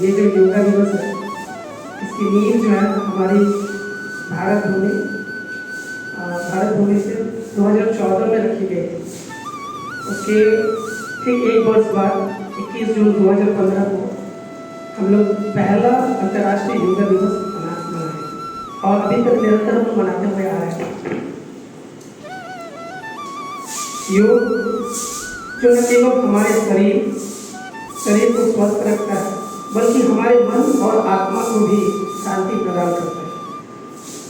ये जो योगा दिवस है इसकी नींव जो है हमारी भारत भूमि से 2014 में रखी गई थी। उसके ठीक एक वर्ष बाद 21 जून 2015 को हम लोग पहला अंतर्राष्ट्रीय योगा दिवस मनाए और अभी तक निरंतर हम मनाते हुए आ रहे हैं। योग जो न केवल हमारे शरीर को स्वस्थ रखता है बल्कि हमारे मन और आत्मा को भी शांति प्रदान करता है।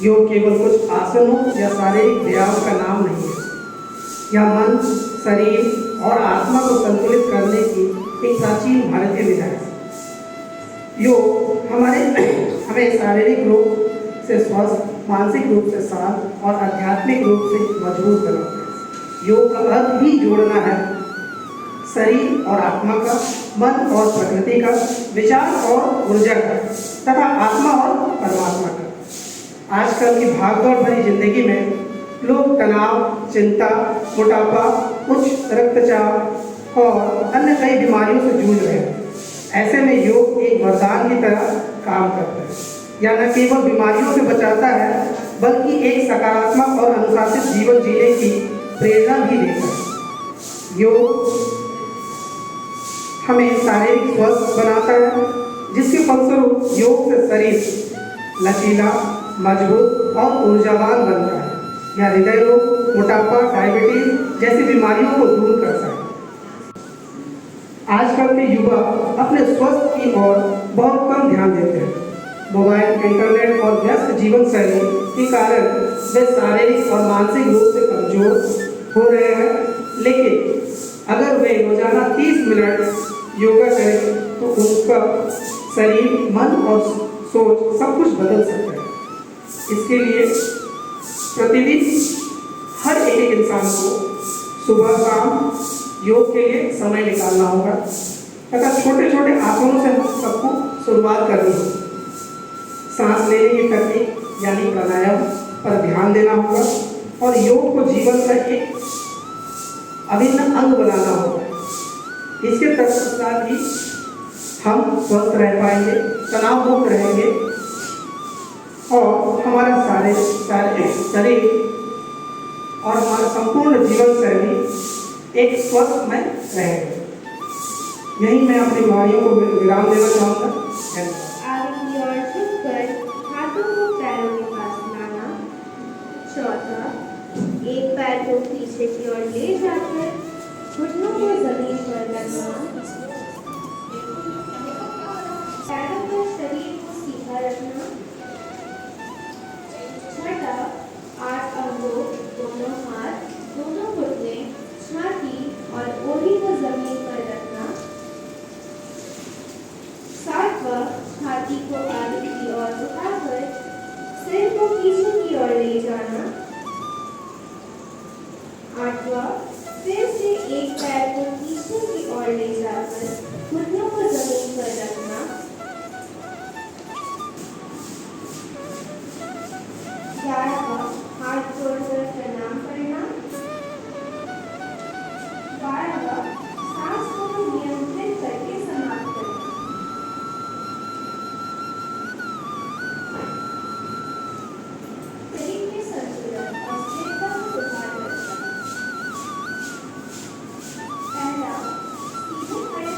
योग केवल कुछ आसनों या शारीरिक व्यायाम का नाम नहीं है। यह मन, शरीर और आत्मा को संतुलित करने की एक प्राचीन भारतीय विधा है। योग हमें शारीरिक रूप से स्वस्थ, मानसिक रूप से शांत और आध्यात्मिक रूप से मजबूत बनाता है। योग का अर्थ ही जोड़ना है शरीर और आत्मा का, मन और प्रकृति का, विचार और ऊर्जा का तथा आत्मा और परमात्मा का। आजकल की भागदौड़ भरी जिंदगी में लोग तनाव, चिंता, मोटापा, उच्च रक्तचाप और अन्य कई बीमारियों से जूझ रहे हैं। ऐसे में योग एक वरदान की तरह काम करता है। यह न केवल बीमारियों से बचाता है बल्कि एक सकारात्मक और अनुशासित जीवन जीने की प्रेरणा भी देता है। योग हमें शारीरिक स्वस्थ बनाता है, जिसके फलस्वरूप योग से शरीर लचीला, मजबूत और ऊर्जावान बनता है। यह हृदय रोग, मोटापा, डायबिटीज जैसी बीमारियों को दूर करता है। आजकल के युवा अपने स्वास्थ्य की ओर बहुत कम ध्यान देते हैं। मोबाइल, इंटरनेट और व्यस्त जीवन शैली के कारण वे शारीरिक और मानसिक रूप से कमजोर हो रहे हैं। लेकिन अगर वे रोजाना 30 मिनट योगा करें तो उनका शरीर, मन और सोच सब कुछ बदल सकता है। इसके लिए प्रतिदिन हर एक इंसान को सुबह शाम योग के लिए समय निकालना होगा तथा छोटे छोटे आसनों से हम सबको शुरुआत करनी होगी। सांस लेने की तकनीक यानी प्राणायाम पर ध्यान देना होगा और योग को जीवन का एक अभिन्न अंग बनाना होगा। इसके तत्पश्चात ही हम स्वस्थ रह पाएंगे, तनाव मुक्त रहेंगे और हमारा शरीर और हमारा संपूर्ण जीवन शैली एक स्वस्थ में रहेगा। यही मैं अपनी वाणियों को विराम देना चाहूँगा। आगे की ओर झुककर हाथों को पैरों के पास लाना। चौथा, एक पैर को पीछे की ओर ले जाकर घुटनों को जमीन पर रखना। पैरों पर शरीर को सीधा रखना। छठा, 8 अंगों, दोनों हाथ, दोनों घुटने, छाती और ओढ़ी को जमीन पर रखना। 7वां, छाती को आगे की ओर उठाकर सिर को पीछे की ओर ले जाना। 8वां, फिर से एक पैर को पीछे की ओर ले जाकर घुटनों को जमीन पर रखना। 11वां, हाथ जोड़कर प्रणाम करना। 12वां, सांस को नियंत्रित करके समाप्त करना। शरीर में संतुलन और स्थिरता को सुधार करना। पहला, सीधे खड़े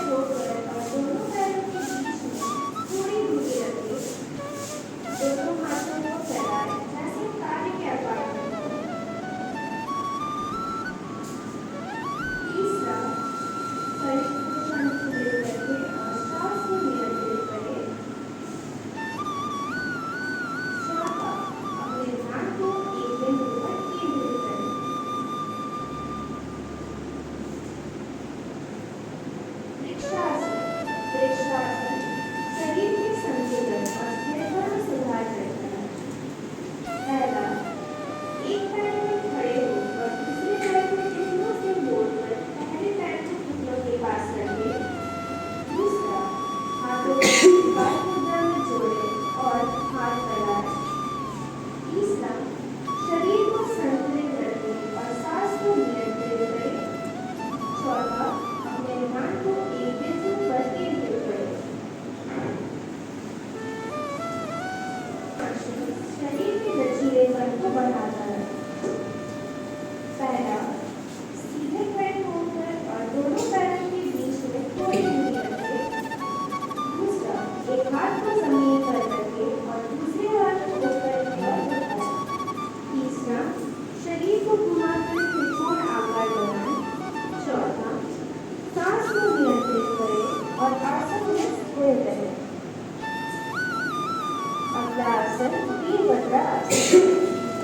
आसन वीरभद्र आसन।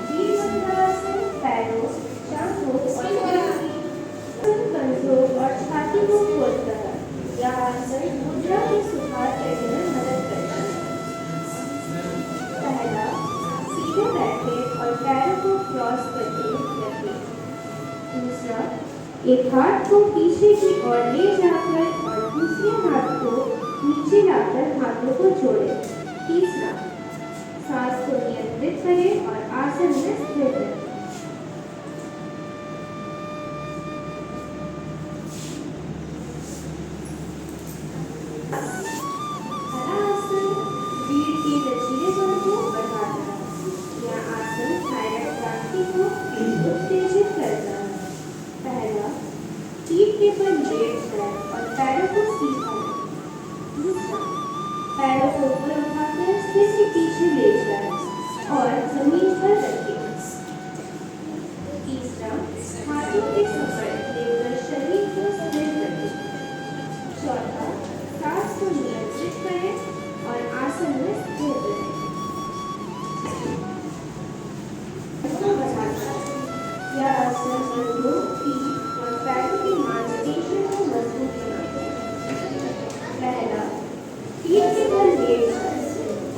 वीरभद्र आसन पैरों, जांघों और कंधों और छाती को खोलता है। यह आसन मुद्रा में सुधार करने में मदद करता है। पहला, सीधे बैठे और पैरों को क्रॉस करके रखें। दूसरा, एक हाथ को पीछे की ओर ले जाकर और दूसरे हाथ को नीचे लाकर हाथों को जोड़ें। तीसरा, सांस को नियंत्रित करें और आसन में स्थिर रहें। हरा आसन रीढ़ के लचीलेपन को बढ़ाता है। यह आसन थायराइड ग्रंथि को उत्तेजित करता है। पहला, पीठ के बल लेट जाए और पैरों को सीधा रखें। दूसरा, पैरों को ऊपर उठाकर सिर के पीछे ले जाए और जमीन पर रखें। तीसरा, हाथों के सपोर्ट देकर शरीर को स्थिर रखें। चौथा, सांस को नियंत्रित करें और आसन में स्थिर रहें। यह आसन कंधों, पीठ और पैरों की मांसपेशियों को मजबूत बनाता है। पहला, पीठ के बल लेट जाएं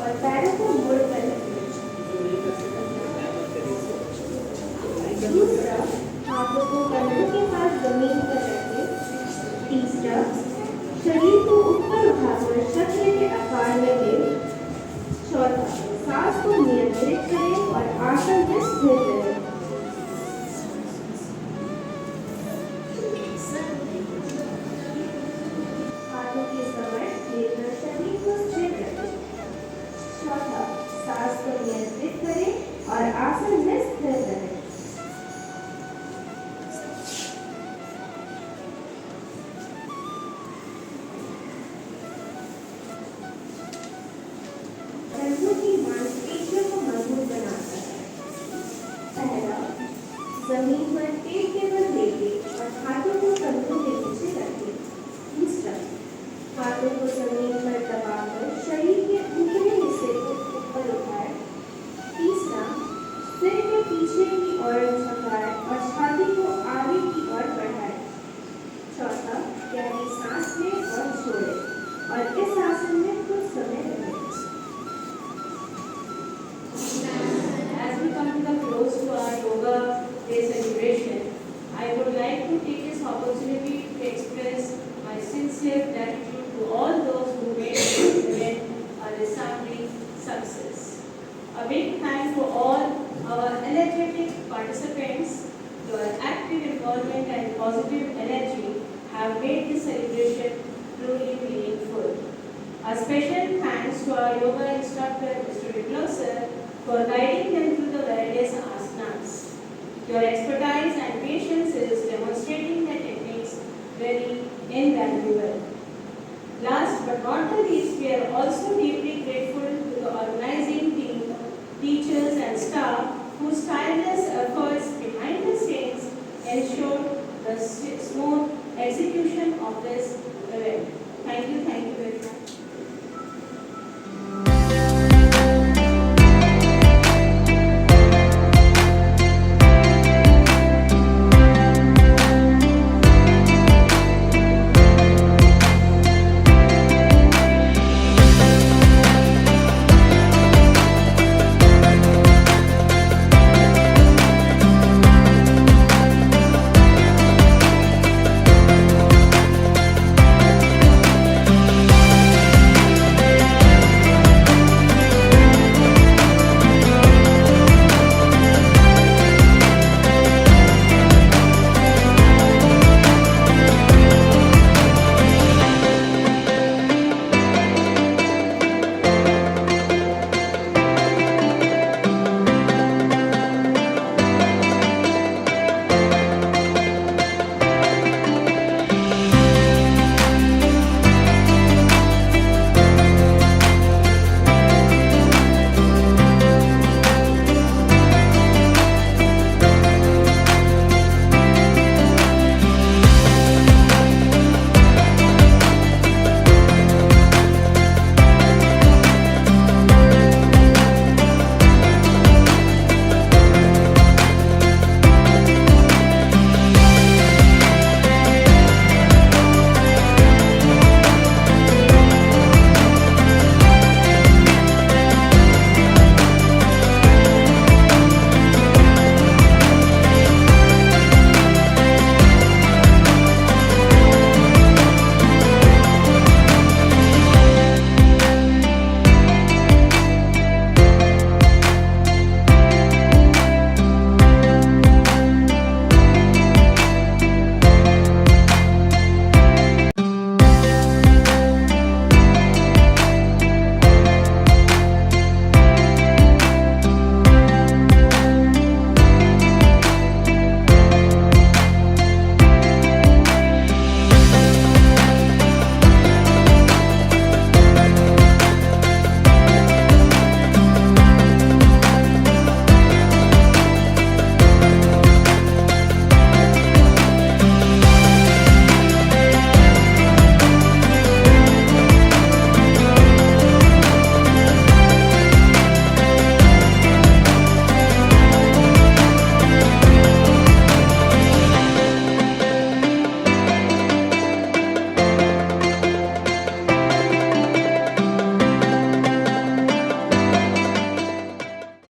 और पैरों को मोड़कर रखें। दूसरा, हाथों को कंधों के पास जमीन पर रखें। तीसरा, शरीर को ऊपर उठाकर चक्र के आकार में लें। चौथा, सांस को नियंत्रित करें और आसन में स्थिर रहें। हाथों के समर्थ लेकर शरीर को स्थिर रखें। चौथा, सांस को नियंत्रित करें और आसन में स्थिर रहें। कंधों की मांसपेशियों को मजबूत बनाता है। पहला, जमीन पर पेट के बल लेटे और हाथों को कंधों के नीचे रखें। दूसरा, हाथों को जमीन पर दबाकर शरीर के ऊपरी हिस्से को ऊपर उठाएं। तीसरा, सिर के पीछे की ओर झुकाएं और छाती को आगे की ओर बढ़ाएं। चौथा, गहरी सांस लें और छोड़ें और इस आसन में कुछ समय रहें। As we come to the close to our Yoga Day celebration, I would like to take this opportunity to express my sincere gratitude to all those who made this event a resounding success. A big thank to all our energetic participants. Your active involvement and positive energy have made this celebration truly meaningful. A special thanks to our yoga instructor, Mr. Viplav sir, for guiding them through the various asanas. Your expertise and patience is demonstrating the techniques very invaluable. Last but not the least, we are also deeply grateful to the organizing team, teachers and staff whose tireless efforts behind the scenes ensured the smooth execution of this event. Thank you very much.